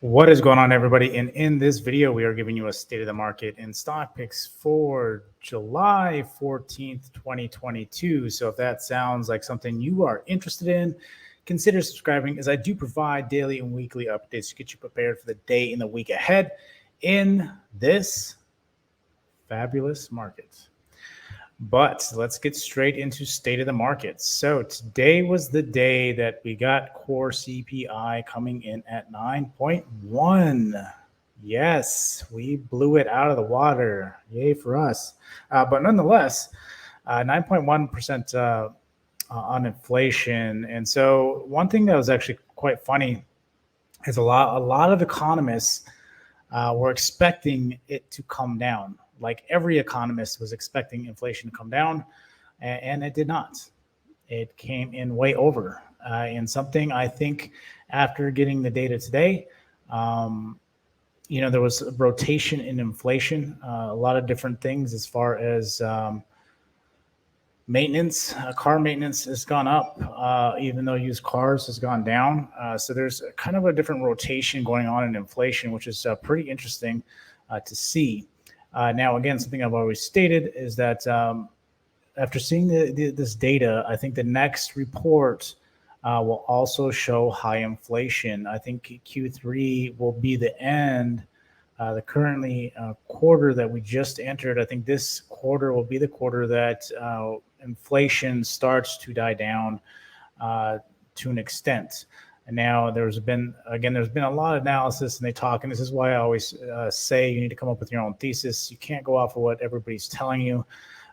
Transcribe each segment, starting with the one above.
What is going on, everybody? And in this video, we are giving you a state of the market and stock picks for July 14th, 2022. So if that sounds like something you are interested in, consider subscribing, as I do provide daily and weekly updates to get you prepared for the day and the week ahead in this fabulous market. But let's get straight into state of the market. So today was the day that we got core CPI coming in at 9.1. Yes, we blew it out of the water. Yay for us. But nonetheless, 9.1% on inflation. And so one thing that was actually quite funny is a lot of economists were expecting it to come down. Like every economist was expecting inflation to come down, and it did not. It came in way over. And something I think after getting the data today, there was a rotation in inflation, a lot of different things as far as maintenance. Car maintenance has gone up, even though used cars has gone down. So there's kind of a different rotation going on in inflation, which is pretty interesting to see. Now, again, something I've always stated is that after seeing this data, I think the next report will also show high inflation. I think Q3 will be the end. The currently quarter that we just entered, I think this quarter will be the quarter that inflation starts to die down to an extent. And now there's been a lot of analysis, and they talk, and this is why I always say you need to come up with your own thesis. You can't go off of what everybody's telling you.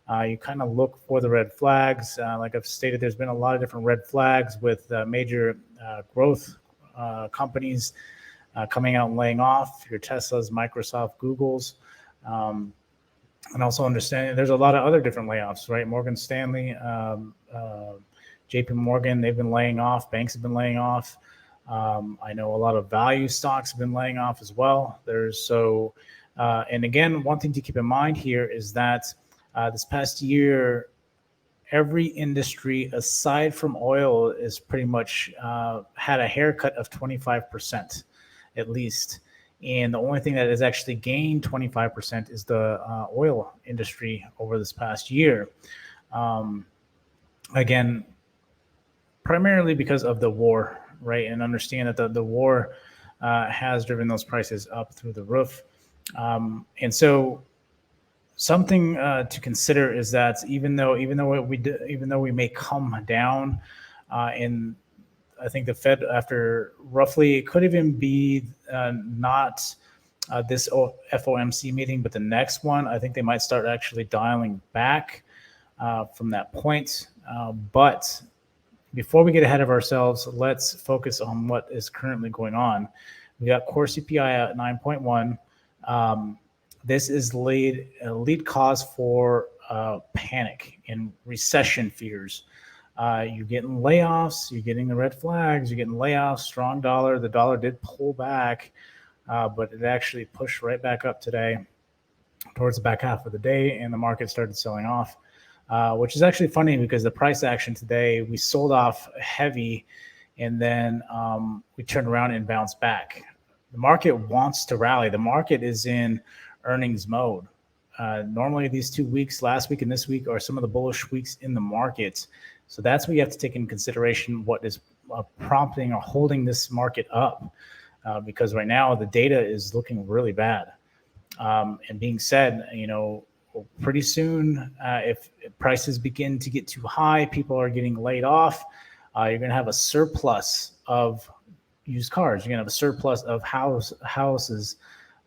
You kind of look for the red flags. Like I've stated, there's been a lot of different red flags with major growth companies coming out and laying off, your Teslas, Microsoft, Googles, and also understanding there's a lot of other different layoffs, right? Morgan Stanley, JP Morgan, they've been laying off. Banks have been laying off. I know a lot of value stocks have been laying off as well. And again, one thing to keep in mind here is that this past year, every industry aside from oil is pretty much had a haircut of 25% at least. And the only thing that has actually gained 25% is the oil industry over this past year. Again, primarily because of the war, right? And understand that the war has driven those prices up through the roof. And so something to consider is that even though we may come down in, I think the Fed, after roughly, it could even be not this FOMC meeting, but the next one, I think they might start actually dialing back from that point. But before we get ahead of ourselves, let's focus on what is currently going on. We got core CPI at 9.1. This is lead cause for panic and recession fears. You're getting layoffs, you're getting the red flags, you're getting layoffs, strong dollar. The dollar did pull back, but it actually pushed right back up today towards the back half of the day, and the market started selling off. Which is actually funny because the price action today, we sold off heavy, and then we turned around and bounced back. The market wants to rally. The market is in earnings mode. Normally these 2 weeks, last week and this week, are some of the bullish weeks in the market. So that's what you have to take into consideration, what is prompting or holding this market up, because right now the data is looking really bad. And being said, pretty soon, if prices begin to get too high, people are getting laid off, you're going to have a surplus of used cars. You're going to have a surplus of houses,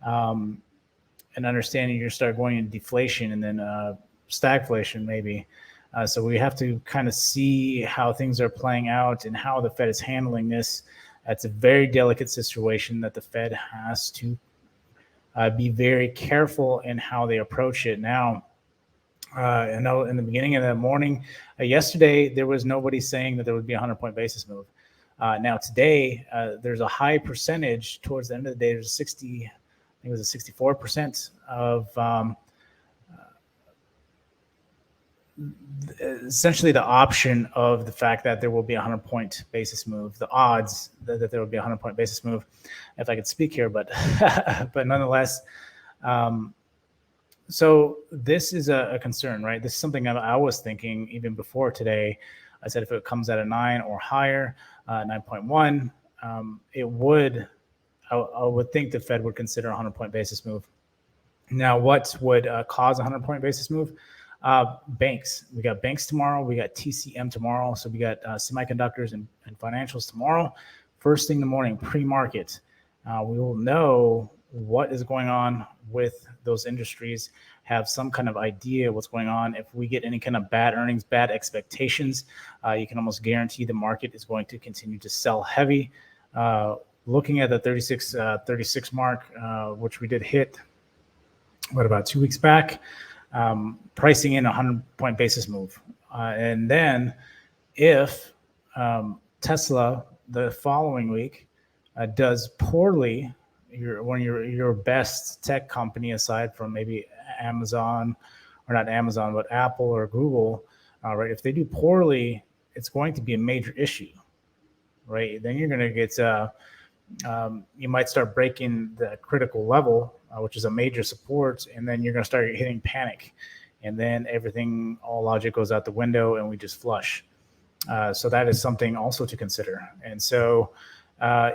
and understanding you're start going into deflation and then stagflation maybe. So we have to kind of see how things are playing out and how the Fed is handling this. It's a very delicate situation that the Fed has to be very careful in how they approach it. Now, I know in the beginning of the morning, yesterday, there was nobody saying that there would be a 100-point basis move. Now today, there's a high percentage towards the end of the day. There's 60, I think it was a 64% of essentially the option of the fact that there will be a 100-point basis move, the odds that there will be a 100-point basis move, if I could speak here, but but nonetheless, so this is a concern, right? This is something I was thinking even before today. I said if it comes at a 9 or higher, 9.1, it would, I would think the Fed would consider a 100-point basis move. Now, what would cause a 100-point basis move? Banks. We got banks tomorrow. We got TCM tomorrow. So we got semiconductors and financials tomorrow. First thing in the morning, pre-market, we will know what is going on with those industries, have some kind of idea what's going on. If we get any kind of bad earnings, bad expectations, you can almost guarantee the market is going to continue to sell heavy. Looking at the 36 mark, which we did hit, about 2 weeks back, pricing in a 100-point basis move. And then if Tesla the following week does poorly, your best tech company aside from maybe Amazon, or not Amazon, but Apple or Google, right? If they do poorly, it's going to be a major issue, right? Then you're going to get, you might start breaking the critical level, which is a major support, and then you're going to start hitting panic, and then everything, all logic goes out the window, and we just flush. So that is something also to consider. And so,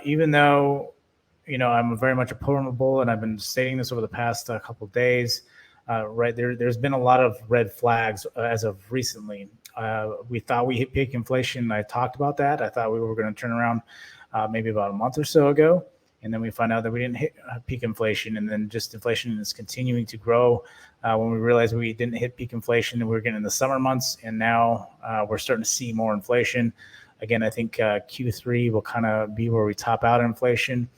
even though I'm very much a proponent of bull, and I've been stating this over the past couple of days, right there's been a lot of red flags as of recently. We thought we hit peak inflation. I talked about that. I thought we were going to turn around maybe about a month or so ago, and then we find out that we didn't hit peak inflation, and then just inflation is continuing to grow. When we realized we didn't hit peak inflation, we were getting in the summer months, and now we're starting to see more inflation. Again, I think Q3 will kind of be where we top out inflation.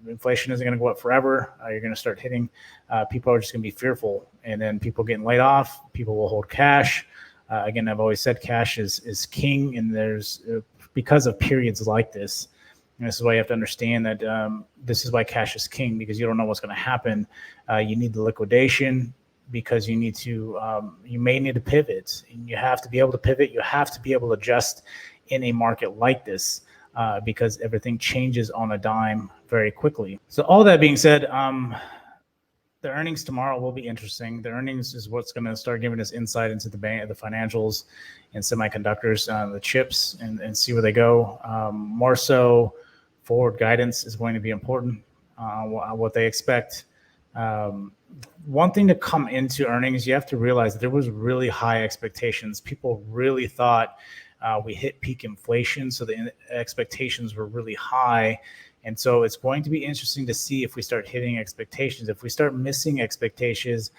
Inflation isn't going to go up forever. You're going to start hitting. People are just going to be fearful, and then people getting laid off. People will hold cash. Again, I've always said cash is king, and there's because of periods like this. And this is why you have to understand that this is why cash is king, because you don't know what's going to happen. You need the liquidation because you need to. You may need to pivot, and you have to be able to pivot. You have to be able to adjust in a market like this. Because everything changes on a dime very quickly. So all that being said, the earnings tomorrow will be interesting. The earnings is what's going to start giving us insight into the financials and semiconductors, the chips, and see where they go. More so, forward guidance is going to be important. What they expect. One thing to come into earnings, you have to realize that there was really high expectations. People really thought we hit peak inflation, so the expectations were really high. And so it's going to be interesting to see if we start hitting expectations. If we start missing expectations,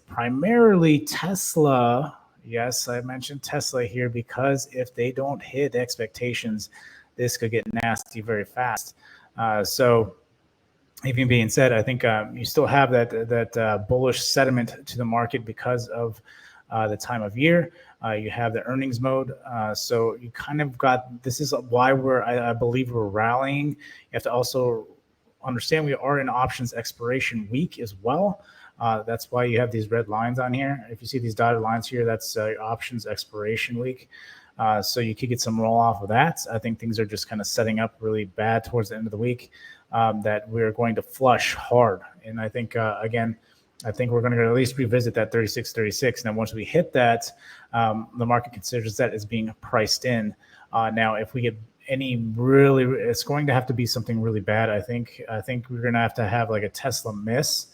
primarily Tesla. Yes, I mentioned Tesla here because if they don't hit expectations, this could get nasty very fast. So even being said, I think you still have that bullish sentiment to the market because of the time of year. You have the earnings mode. So you kind of got, this is why I believe we're rallying. You have to also understand we are in options expiration week as well. That's why you have these red lines on here. If you see these dotted lines here, that's options expiration week. So you could get some roll off of that. I think things are just kind of setting up really bad towards the end of the week, that we're going to flush hard. And I think, again, I think we're going to at least revisit that 36. And then once we hit that, the market considers that as being priced in. Now, if we get any really, it's going to have to be something really bad. I think we're going to have like a Tesla miss,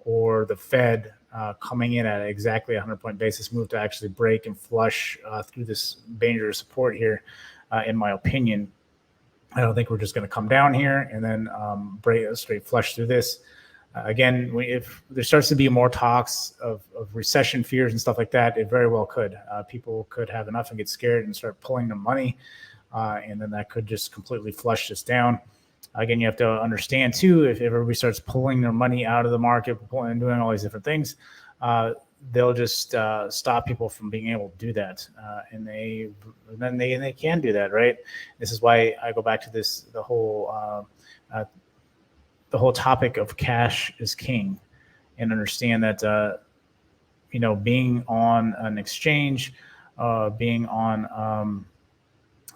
or the Fed coming in at exactly a 100-point basis move to actually break and flush through this dangerous support here, in my opinion. I don't think we're just going to come down here and then break a straight flush through this. Again, if there starts to be more talks of recession fears and stuff like that, it very well could. People could have enough and get scared and start pulling their money, and then that could just completely flush this down. Again, you have to understand too, if everybody starts pulling their money out of the market and doing all these different things, they'll just stop people from being able to do that, and then they can do that, right? This is why I go back to this, the whole topic of cash is king, and understand that being on an exchange, being on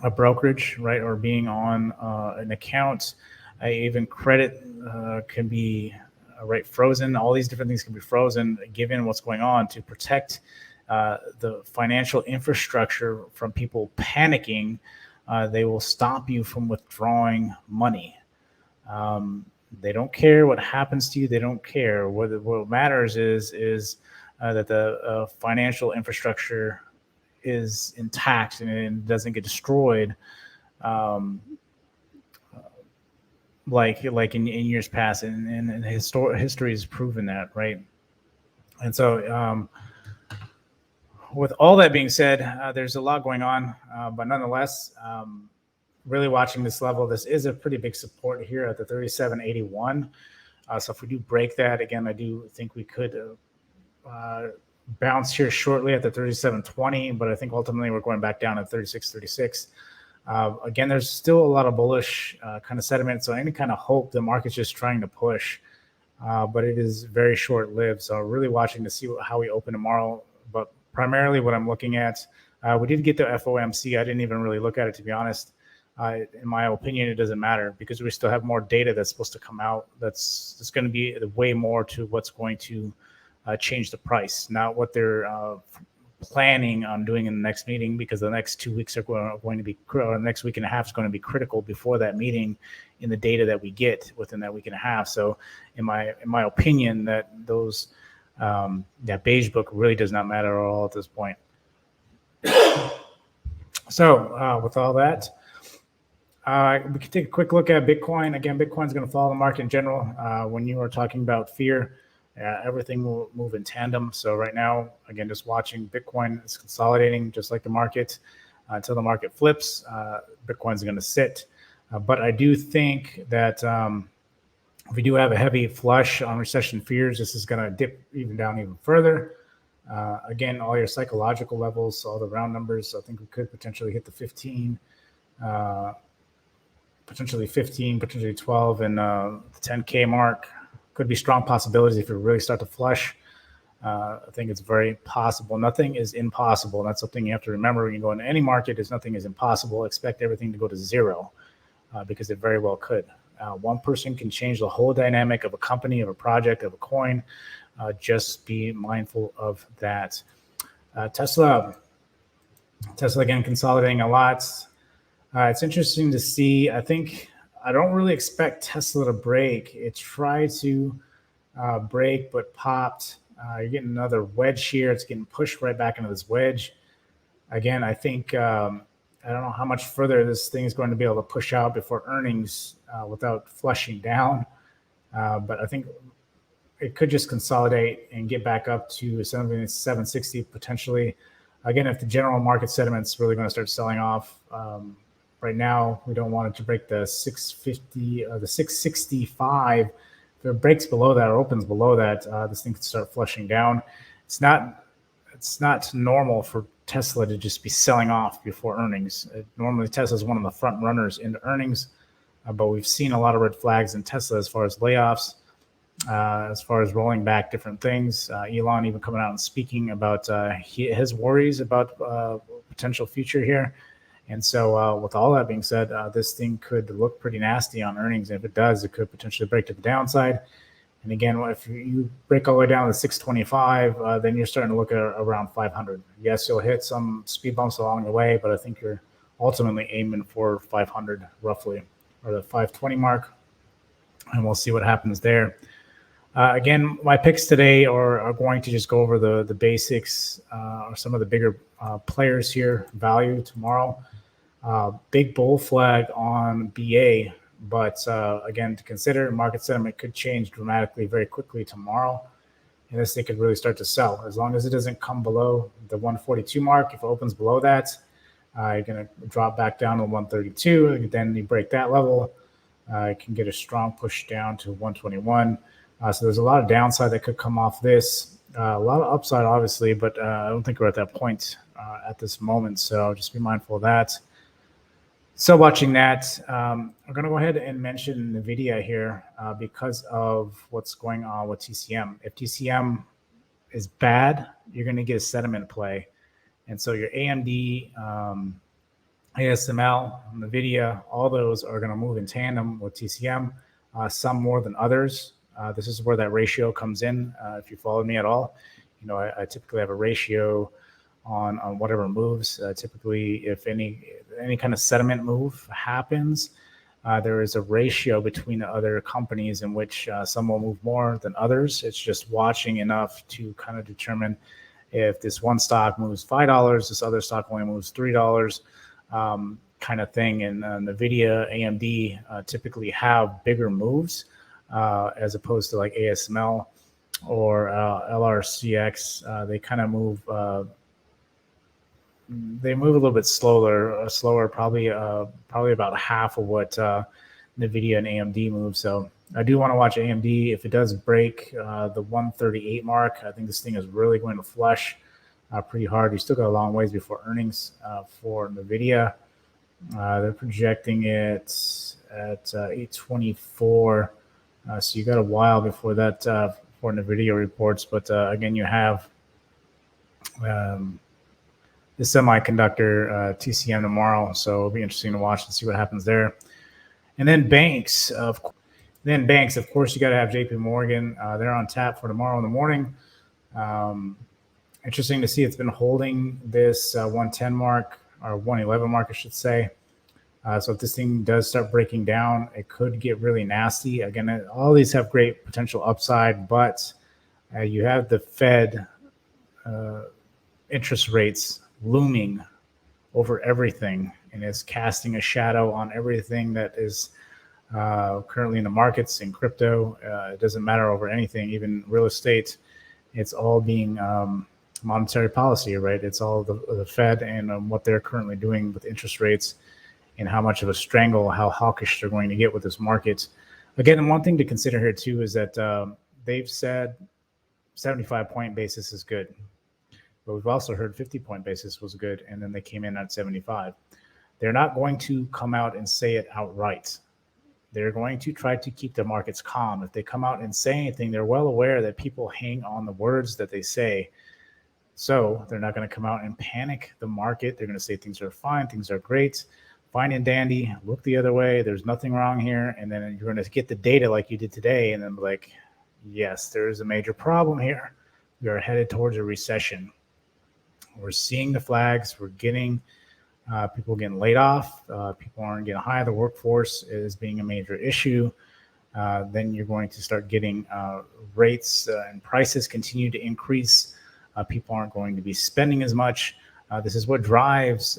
a brokerage, right, or being on an account. Even credit can be right frozen. All these different things can be frozen given what's going on to protect the financial infrastructure from people panicking. They will stop you from withdrawing money. They don't care what happens to you. They don't care. What matters is that the financial infrastructure is intact and it doesn't get destroyed, like in years past, and history has proven that, right? And so, with all that being said, there's a lot going on, but nonetheless, really watching this level. This is a pretty big support here at the 37.81. So if we do break that again, I do think we could bounce here shortly at the 37.20, but I think ultimately we're going back down at 36.36. Again, there's still a lot of bullish kind of sentiment, so any kind of hope the market's just trying to push, but it is very short-lived. So really watching to see how we open tomorrow. But primarily what I'm looking at, we did get the FOMC. I didn't even really look at it, to be honest. In my opinion, it doesn't matter because we still have more data that's supposed to come out. That's going to be way more to what's going to change the price, not what they're planning on doing in the next meeting, because the next 2 weeks are going to be, or the next week and a half is going to be critical before that meeting in the data that we get within that week and a half. So in my opinion, that those that beige book really does not matter at all at this point. So with all that, we can take a quick look at Bitcoin. Again, Bitcoin's going to follow the market in general. When you are talking about fear, everything will move in tandem. So right now, again, just watching Bitcoin is consolidating just like the market until the market flips. Bitcoin's going to sit. But I do think that if we do have a heavy flush on recession fears, this is going to dip even down even further. Again, all your psychological levels, all the round numbers, I think we could potentially hit the 15, potentially 15, potentially 12, and the 10K mark. Could be strong possibilities if you really start to flush. I think it's very possible. Nothing is impossible. And that's something you have to remember when you go into any market. Is nothing is impossible. Expect everything to go to zero, because it very well could. One person can change the whole dynamic of a company, of a project, of a coin. Just be mindful of that. Tesla again consolidating a lot. It's interesting to see. I don't really expect Tesla to break. It tried to break, but popped. You're getting another wedge here. It's getting pushed right back into this wedge. Again, I think, I don't know how much further this thing is going to be able to push out before earnings without flushing down. But I think it could just consolidate and get back up to something that's 760 potentially. Again, if the general market sentiment's really going to start selling off, right now, we don't want it to break the 650, the 665. If it breaks below that or opens below that, this thing could start flushing down. It's not normal for Tesla to just be selling off before earnings. Normally, Tesla is one of the front runners into earnings, but we've seen a lot of red flags in Tesla as far as layoffs, as far as rolling back different things. Elon even coming out and speaking about his worries about potential future here. And so with all that being said, this thing could look pretty nasty on earnings. And if it does, it could potentially break to the downside. And again, if you break all the way down to 625, then you're starting to look at around 500. Yes, you'll hit some speed bumps along the way, but I think you're ultimately aiming for 500 roughly, or the 520 mark. And we'll see what happens there. Again, my picks today are going to just go over the basics, or some of the bigger players here. Value tomorrow. Big bull flag on BA, but again, to consider, market sentiment could change dramatically very quickly tomorrow, and this thing could really start to sell. As long as it doesn't come below the 142 mark, if it opens below that, you're going to drop back down to 132. Then you break that level, you can get a strong push down to 121. So there's a lot of downside that could come off this. A lot of upside, obviously, but I don't think we're at that point at this moment. So just be mindful of that. So watching that, I'm going to go ahead and mention NVIDIA here because of what's going on with TCM. If TCM is bad, you're going to get a sentiment play. And so your AMD, ASML, NVIDIA, all those are going to move in tandem with TCM, some more than others. This is where that ratio comes in. If you follow me at all, I typically have a ratio on whatever moves. Typically, if any kind of sentiment move happens, there is a ratio between the other companies in which some will move more than others. It's just watching enough to kind of determine if this one stock moves $5, this other stock only moves $3, kind of thing. And NVIDIA, AMD typically have bigger moves as opposed to like ASML or LRCX. They kind of move. They move a little bit slower, probably about half of what NVIDIA and AMD move. So I do want to watch AMD. If it does break the 138 mark, I think this thing is really going to flush pretty hard. We still got a long ways before earnings for NVIDIA. They're projecting it at 824. So you got a while before that for NVIDIA reports. But again, you have the semiconductor TCM tomorrow, so it'll be interesting to watch and see what happens there. And then banks, of course, you got to have JP Morgan. They're on tap for tomorrow in the morning. Interesting to see it's been holding this 110 mark, or 111 mark, I should say. So if this thing does start breaking down, it could get really nasty. Again, all these have great potential upside, but you have the Fed interest rates looming over everything, and is casting a shadow on everything that is currently in the markets, in crypto. It doesn't matter over anything, even real estate. It's all being monetary policy, right? It's all the Fed and what they're currently doing with interest rates, and how much of a strangle, how hawkish they're going to get with this market. Again, and one thing to consider here too is that they've said 75-point basis is good. But we've also heard 50-point basis was good, and then they came in at 75. They're not going to come out and say it outright. They're going to try to keep the markets calm. If they come out and say anything, they're well aware that people hang on the words that they say. So they're not going to come out and panic the market. They're going to say things are fine, things are great, fine and dandy, look the other way, there's nothing wrong here. And then you're going to get the data like you did today, and then be like, yes, there is a major problem here. We are headed towards a recession. We're seeing the flags. We're getting people getting laid off. People aren't getting hired. The workforce is being a major issue. Then you're going to start getting rates and prices continue to increase. People aren't going to be spending as much. This is what drives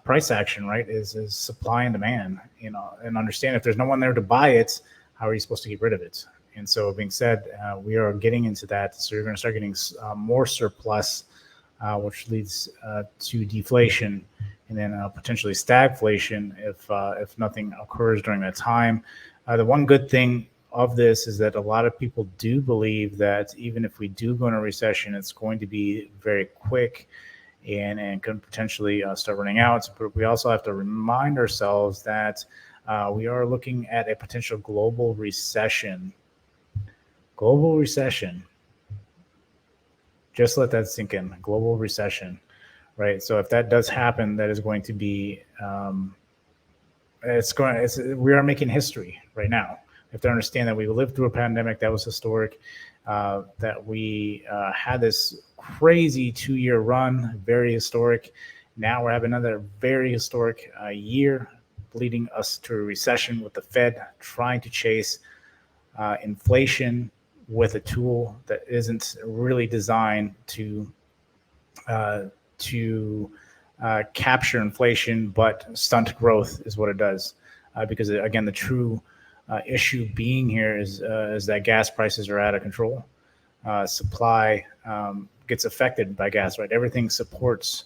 price action, right? Is supply and demand. And understand if there's no one there to buy it, how are you supposed to get rid of it? And so, being said, we are getting into that. So you're going to start getting more surplus. Which leads to deflation, and then potentially stagflation if nothing occurs during that time. The one good thing of this is that a lot of people do believe that even if we do go into a recession, it's going to be very quick and could potentially start running out. But we also have to remind ourselves that we are looking at a potential global recession. Global recession. Just let that sink in. Global recession, right? So if that does happen, that is going to be, we are making history right now. We have to understand that we lived through a pandemic that was historic, that we had this crazy 2-year run, very historic. Now we're having another very historic year, leading us to a recession with the Fed trying to chase inflation with a tool that isn't really designed to capture inflation, but stunt growth is what it does. Because again, the true issue being here is that gas prices are out of control. Supply gets affected by gas, right? Everything that supports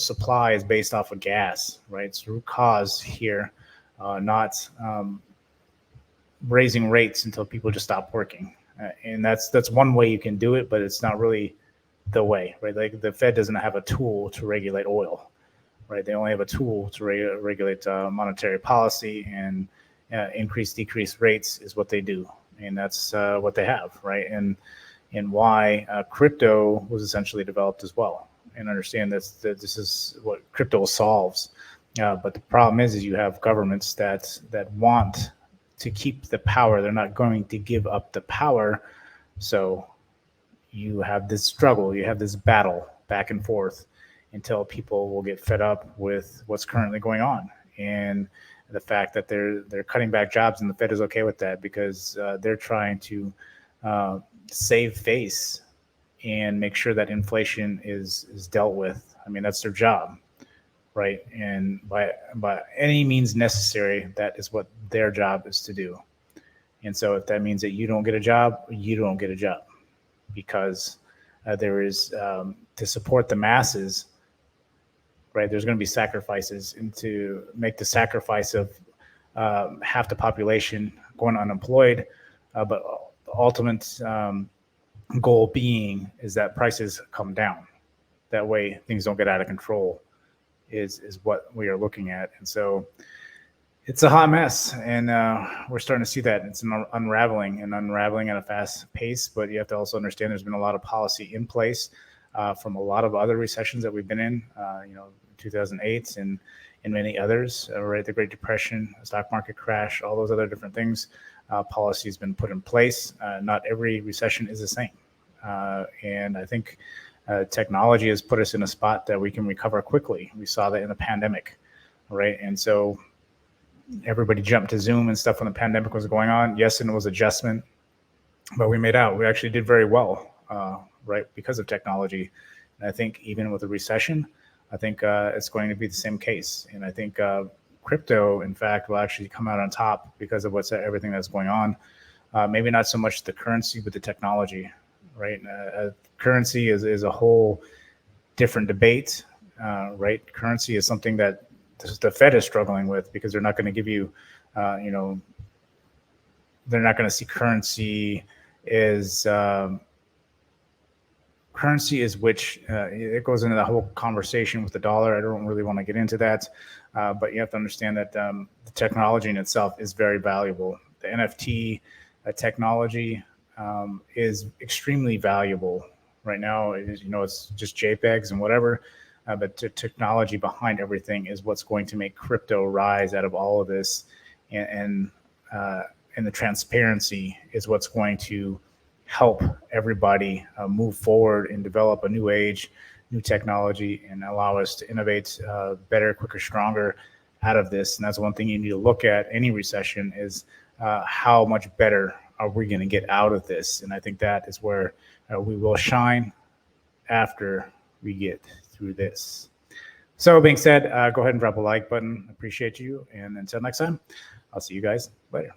supply is based off of gas, right? It's the root cause here, not raising rates until people just stop working. And that's one way you can do it, but it's not really the way, right? Like the Fed doesn't have a tool to regulate oil, right? They only have a tool to regulate monetary policy, and decrease rates is what they do. And that's what they have, right? And, and why crypto was essentially developed as well. And understand that this is what crypto solves. But the problem is you have governments that want to keep the power. They're not going to give up the power. So you have this struggle, you have this battle back and forth until people will get fed up with what's currently going on. And the fact that they're cutting back jobs, and the Fed is okay with that because they're trying to save face and make sure that inflation is dealt with. I mean, that's their job, right? And by any means necessary, that is what their job is to do. And so if that means that you don't get a job, you don't get a job, because there is to support the masses, right? There's going to be sacrifices, and to make the sacrifice of half the population going unemployed, but the ultimate goal being is that prices come down. That way things don't get out of control is what we are looking at. And so it's a hot mess, and we're starting to see that it's an unraveling at a fast pace. But you have to also understand there's been a lot of policy in place from a lot of other recessions that we've been in, 2008 and many others, right? The Great Depression, stock market crash, all those other different things. Policy has been put in place. Not every recession is the same. And I think technology has put us in a spot that we can recover quickly. We saw that in the pandemic, right? And so everybody jumped to Zoom and stuff when the pandemic was going on. Yes, and it was adjustment, but we made out. We actually did very well, right, because of technology. And I think even with a recession, I think it's going to be the same case. And I think crypto, in fact, will actually come out on top because of everything that's going on. Maybe not so much the currency, but the technology, right? Currency is a whole different debate, right? Currency is something that the Fed is struggling with because they're not going to give you, they're not going to see currency is which it goes into the whole conversation with the dollar. I don't really want to get into that, but you have to understand that the technology in itself is very valuable. The NFT technology is extremely valuable right now. It's just JPEGs and whatever. But the technology behind everything is what's going to make crypto rise out of all of this, and the transparency is what's going to help everybody move forward and develop a new age, new technology, and allow us to innovate better, quicker, stronger out of this. And that's one thing you need to look at any recession is how much better are we going to get out of this? And I think that is where we will shine after we get through this. So being said, go ahead and drop a like button. Appreciate you. And until next time, I'll see you guys later.